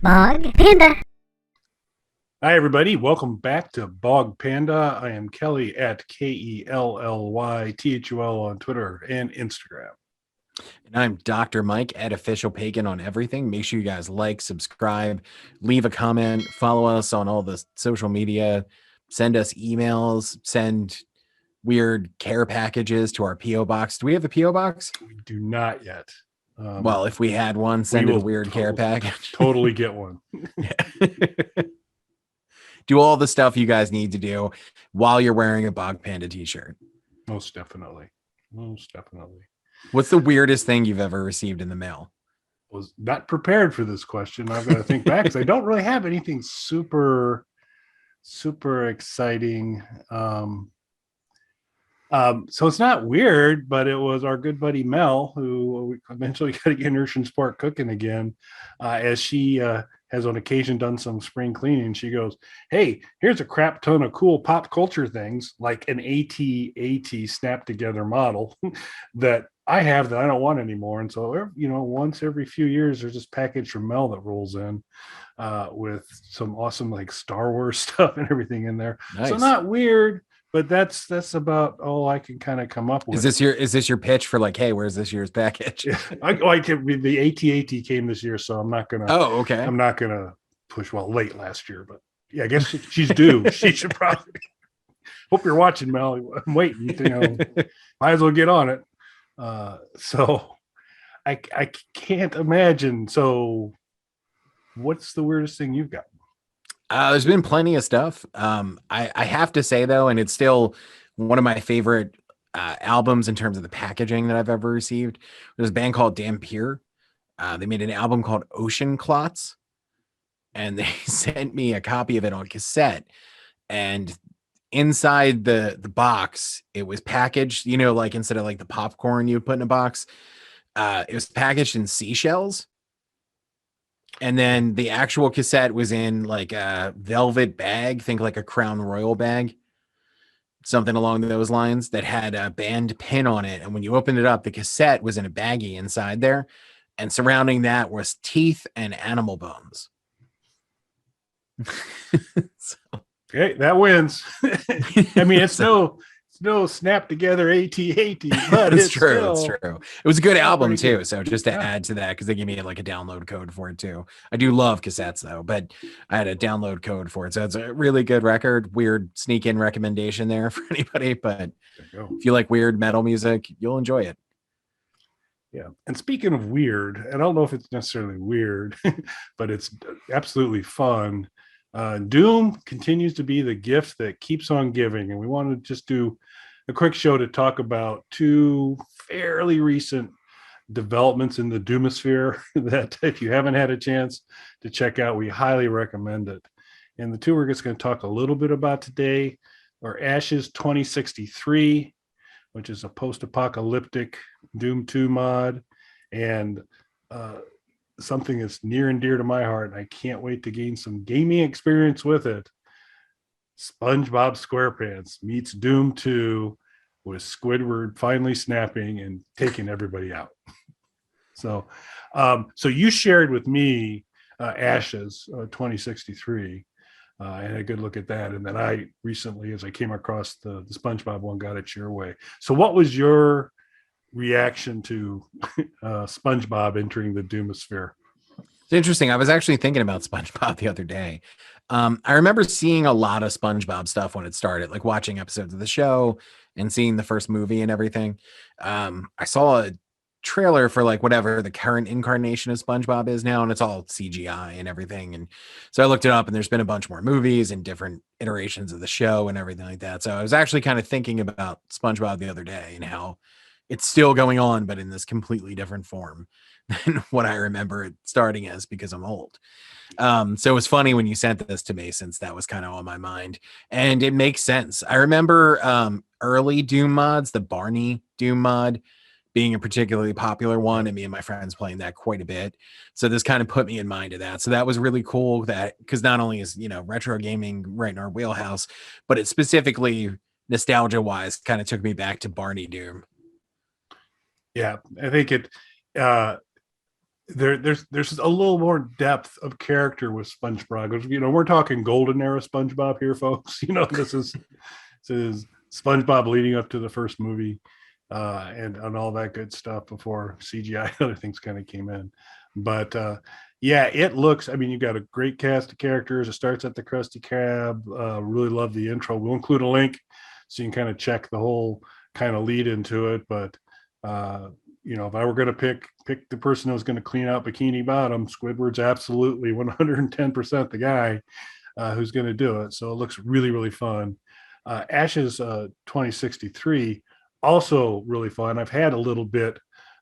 Bog Panda. Hi, everybody. Welcome back to Bog Panda. I am Kelly at KELLYTHUL on Twitter and Instagram. And I'm Dr. Mike at Official Pagan on everything. Make sure you guys like, subscribe, leave a comment, follow us on all the social media, send us emails, send weird care packages to our P.O. box. Do we have a P.O. box? We do not yet. Well, if we had one, send it a weird care package. Totally get one. Do all the stuff you guys need to do while you're wearing a Bog Panda t-shirt. Most definitely. Most definitely. What's the weirdest thing you've ever received in the mail? Was not prepared for this question. I've got to think back because I don't really have anything super exciting. So it's not weird, but it was our good buddy Mel who eventually got to get Immersion Sport cooking again, as she has on occasion done some spring cleaning. She goes, "Hey, here's a crap ton of cool pop culture things like an AT-AT snap together model that I have that I don't want anymore." And so, once every few years, there's this package from Mel that rolls in with some awesome like Star Wars stuff and everything in there. Nice. So not weird. But that's about all I can kind of come up with. Is this your pitch for like, hey, where's this year's package? The AT-AT came this year, so I'm not gonna. Oh, okay. I'm not gonna push. Well, late last year, but yeah, I guess she's due. She should probably. Hope you're watching, Mel. I'm waiting. Might as well get on it. So I can't imagine. So, what's the weirdest thing you've got? There's been plenty of stuff. I have to say, though, and it's still one of my favorite albums in terms of the packaging that I've ever received. There's a band called Dampier. They made an album called Ocean Clots, and they sent me a copy of it on cassette. And inside the box, it was packaged, like instead of like the popcorn you would put in a box, it was packaged in seashells. And then the actual cassette was in like a velvet bag, think like a Crown Royal bag, something along those lines, that had a band pin on it. And when you opened it up, the cassette was in a baggie inside there. And surrounding that was teeth and animal bones. Okay, that wins. I mean, it's no snap together AT-AT, but it's true. It's true. It was a good album too. So just to add to that, because they gave me like a download code for it too. I do love cassettes though, but I had a download code for it. So it's a really good record. Weird sneak in recommendation there for anybody. But if you like weird metal music, you'll enjoy it. Yeah. And speaking of weird, I don't know if it's necessarily weird, but it's absolutely fun. Doom continues to be the gift that keeps on giving. And we want to just do a quick show to talk about two fairly recent developments in the Doomasphere that if you haven't had a chance to check out, we highly recommend it. And the two we're just going to talk a little bit about today are Ashes 2063, which is a post-apocalyptic Doom 2 mod, and something that's near and dear to my heart, and I can't wait to gain some gaming experience with it. SpongeBob SquarePants meets Doom 2 with Squidward finally snapping and taking everybody out. So you shared with me Ashes 2063 and had a good look at that. And then I recently, as I came across the SpongeBob one, got it your way. So what was your reaction to SpongeBob entering the Doomasphere? It's interesting. I was actually thinking about SpongeBob the other day. I remember seeing a lot of SpongeBob stuff when it started, like watching episodes of the show and seeing the first movie and everything. I saw a trailer for like whatever the current incarnation of SpongeBob is now, and it's all CGI and everything. And so I looked it up, and there's been a bunch more movies and different iterations of the show and everything like that. So I was actually kind of thinking about SpongeBob the other day and how it's still going on, but in this completely different form than what I remember it starting as, because I'm old. So it was funny when you sent this to me, since that was kind of on my mind, and it makes sense. I remember early Doom mods, the Barney Doom mod being a particularly popular one, and me and my friends playing that quite a bit. So this kind of put me in mind of that. So that was really cool, that because not only is, retro gaming right in our wheelhouse, but it specifically nostalgia wise kind of took me back to Barney Doom. Yeah, I think it there's a little more depth of character with SpongeBob. We're talking golden era SpongeBob here, folks. This is SpongeBob leading up to the first movie, and all that good stuff before CGI and other things kind of came in. But yeah, it looks. I mean, you got a great cast of characters. It starts at the Krusty Krab. Really love the intro. We'll include a link so you can kind of check the whole kind of lead into it. But if I were going to pick the person who was going to clean out Bikini Bottom, Squidward's absolutely 110% the guy who's going to do it. So it looks really, really fun. Ash's 2063, also really fun. I've had a little bit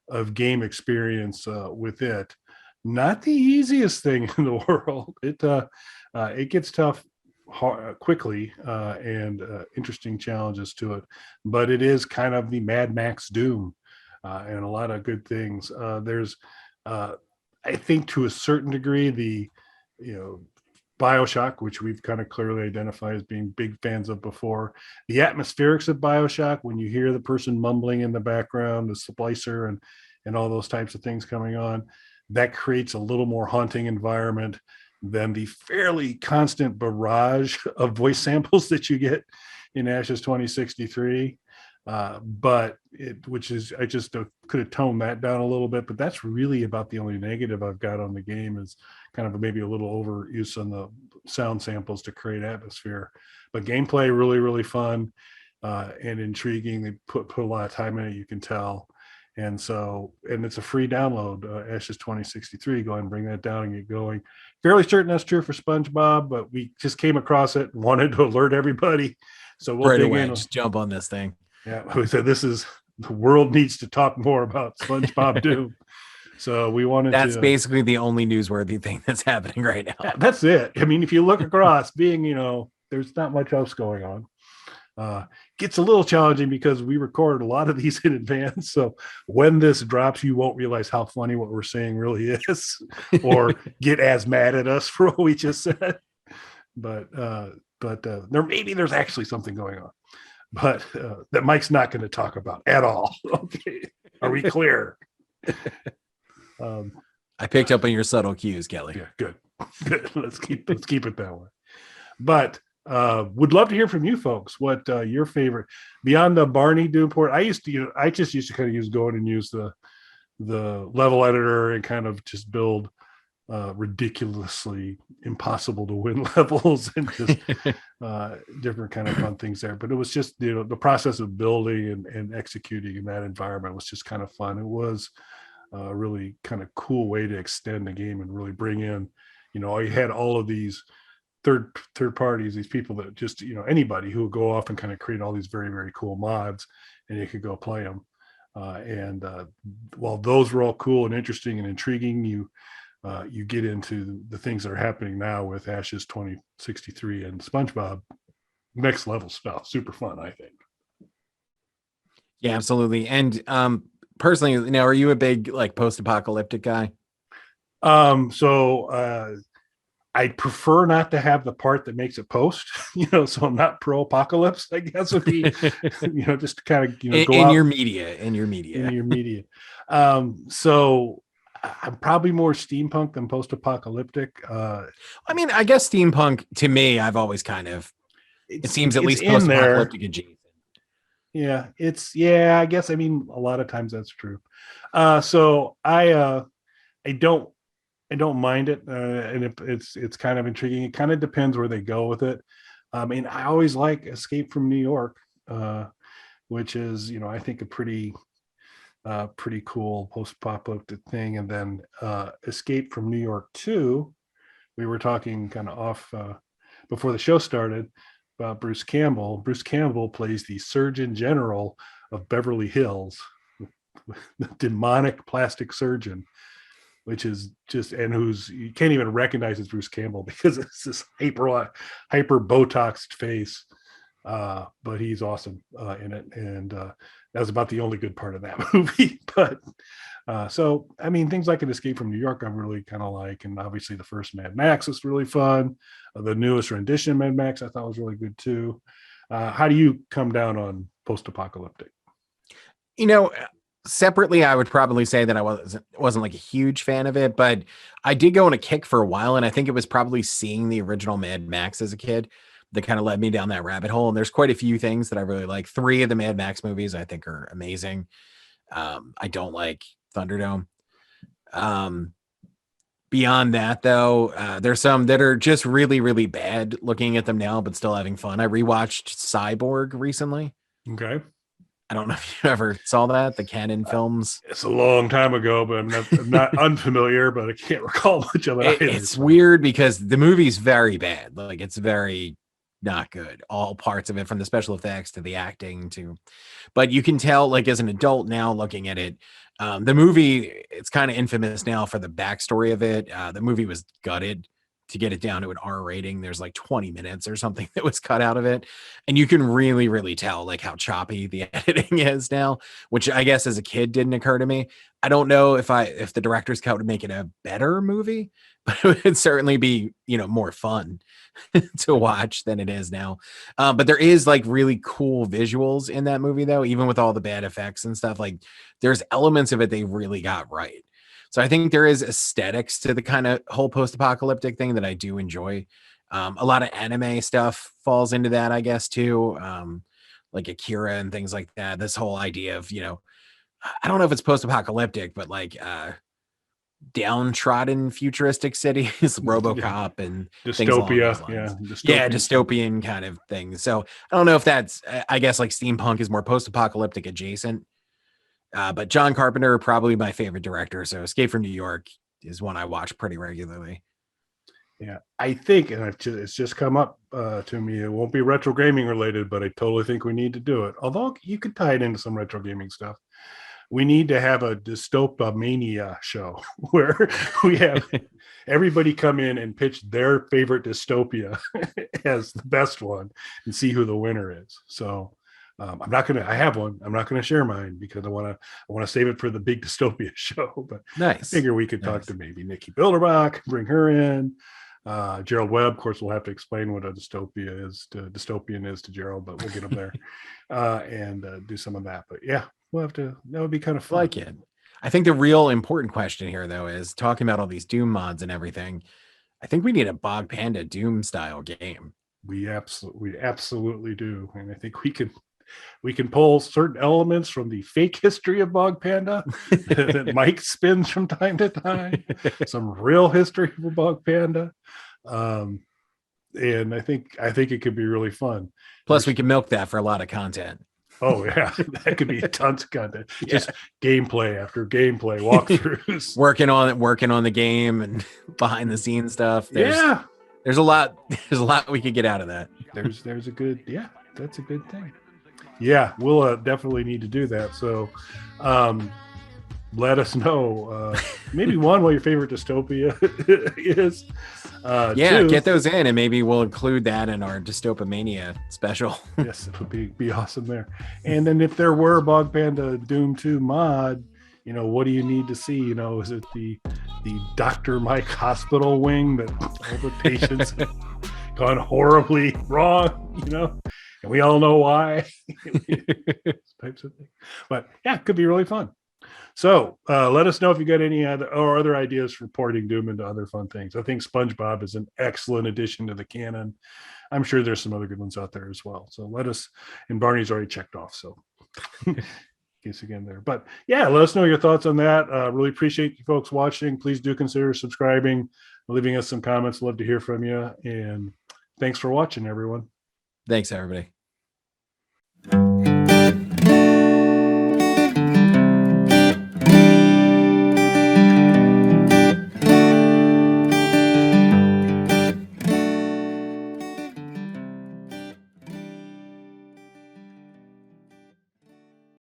of game experience with it. Not the easiest thing in the world. It gets tough quickly, and interesting challenges to it. But it is kind of the Mad Max Doom, and a lot of good things. There's, I think, to a certain degree, the BioShock, which we've kind of clearly identified as being big fans of before. The atmospherics of BioShock, when you hear the person mumbling in the background, the splicer and all those types of things coming on, that creates a little more haunting environment than the fairly constant barrage of voice samples that you get in Ash's 2063. But I just could have toned that down a little bit, but that's really about the only negative I've got on the game, is kind of maybe a little overuse on the sound samples to create atmosphere. But gameplay really, really fun and intriguing. They put a lot of time in it, you can tell. And it's a free download, Ash's 2063. Go ahead and bring that down and get going. Fairly certain that's true for SpongeBob, but we just came across it and wanted to alert everybody. So we'll right away, just jump on this thing. Yeah, we said the world needs to talk more about SpongeBob Doom. So we wanted that's basically the only newsworthy thing that's happening right now. That's it. I mean, if you look across, there's not much else going on. Gets a little challenging because we record a lot of these in advance. So when this drops, you won't realize how funny what we're saying really is, or get as mad at us for what we just said. But there's actually something going on. But that Mike's not going to talk about at all. Okay, are we clear? I picked up on your subtle cues, Kelly. Yeah, good. Let's keep it that way. But would love to hear from you folks. What your favorite beyond the Barney Doom port? I just used to kind of use the level editor and kind of just build ridiculously impossible to win levels and just different kind of fun things there. But it was just the process of building and executing in that environment was just kind of fun. It was a really kind of cool way to extend the game and really bring in, you had all of these third parties, these people that just anybody who would go off and kind of create all these very, very cool mods, and you could go play them. And while those were all cool and interesting and intriguing, you get into the things that are happening now with Ash's 2063 and SpongeBob. Next level stuff. Super fun, I think. Yeah, absolutely. And personally, now, are you a big post-apocalyptic guy? I prefer not to have the part that makes it post, so I'm not pro apocalypse, I guess would be, just to kind of, go in your media. So I'm probably more steampunk than post apocalyptic. I mean, I guess steampunk to me, I've always it seems at least post apocalyptic adjacent. Yeah, I guess, I mean, a lot of times that's true. So I don't mind it, and it's kind of intriguing. It kind of depends where they go with it. I mean, I always like Escape from New York, which is I think a pretty cool post-apocalyptic thing. And then Escape from New York 2, we were talking kind of off before the show started about Bruce Campbell. Bruce Campbell plays the Surgeon General of Beverly Hills, the demonic plastic surgeon, which is just, and you can't even recognize as Bruce Campbell because it's this hyper Botoxed face. But he's awesome in it. And that was about the only good part of that movie. But so, I mean, things like an Escape from New York, I really kind of like. And obviously the first Mad Max was really fun. The newest rendition of Mad Max I thought was really good too. How do you come down on post-apocalyptic? separately, I would probably say that I wasn't like a huge fan of it, but I did go on a kick for a while, and I think it was probably seeing the original Mad Max as a kid that kind of led me down that rabbit hole. And there's quite a few things that I really like. 3 of the Mad Max movies I think are amazing. I don't like Thunderdome. Beyond that, though, there's some that are just really, really bad looking at them now, but still having fun. I rewatched Cyborg recently. Okay. I don't know if you ever saw that, the Canon films. It's a long time ago, but I'm not unfamiliar, but I can't recall much of it either. It's weird because the movie's very bad. Like, it's very not good. All parts of it, from the special effects to the acting but you can tell, like, as an adult now looking at it, the movie, it's kind of infamous now for the backstory of it. The movie was gutted to get it down to an R rating. There's like 20 minutes or something that was cut out of it. And you can really, really tell like how choppy the editing is now, which I guess as a kid didn't occur to me. I don't know if the director's cut would make it a better movie, but it would certainly be, more fun to watch than it is now. But there is like really cool visuals in that movie though, even with all the bad effects and stuff. Like, there's elements of it they really got right. So I think there is aesthetics to the kind of whole post-apocalyptic thing that I do enjoy. A lot of anime stuff falls into that, I guess, too. Like Akira and things like that. This whole idea of, I don't know if it's post-apocalyptic, but like downtrodden futuristic cities, RoboCop and dystopia. Dystopian kind of thing. So I don't know if that's, I guess, like steampunk is more post-apocalyptic adjacent. But John Carpenter, probably my favorite director. So Escape from New York is one I watch pretty regularly. Yeah, I think, and it's just come up to me, it won't be retro gaming related, but I totally think we need to do it. Although you could tie it into some retro gaming stuff. We need to have a Dystopia-mania show where we have everybody come in and pitch their favorite dystopia as the best one and see who the winner is. So I have one. I'm not going to share mine because I want to save it for the big dystopia show, but nice. I figure we could talk to maybe Nikki Bilderbach, bring her in. Gerald Webb, of course, we'll have to explain what a dystopian is to Gerald, but we'll get him there and do some of that. But yeah, we'll have to, that would be kind of fun. Like it. I think the real important question here though, is talking about all these Doom mods and everything. I think we need a Bog Panda Doom style game. We absolutely do. And I think we can pull certain elements from the fake history of Bog Panda that Mike spins from time to time, some real history of Bog Panda. And I think it could be really fun. Plus, we can milk that for a lot of content. Oh yeah, that could be tons of content. Yeah. Just gameplay after gameplay, walkthroughs, working on the game and behind the scenes stuff. There's a lot we could get out of that. There's a good, that's a good thing. Yeah, we'll definitely need to do that. So let us know. Maybe one, what your favorite dystopia is. Two, get those in, and maybe we'll include that in our Dystopia-mania special. Yes, it would be awesome there. And then if there were a Bog Panda Doom 2 mod, what do you need to see? Is it the Dr. Mike hospital wing that all the patients have gone horribly wrong, and we all know why. Types of things. But yeah, it could be really fun. So let us know if you got any other ideas for porting Doom into other fun things. I think SpongeBob is an excellent addition to the canon. I'm sure there's some other good ones out there as well. So let us, and Barney's already checked off. So case again there. But yeah, let us know your thoughts on that. Really appreciate you folks watching. Please do consider subscribing, leaving us some comments. Love to hear from you. And thanks for watching, everyone. Thanks, everybody.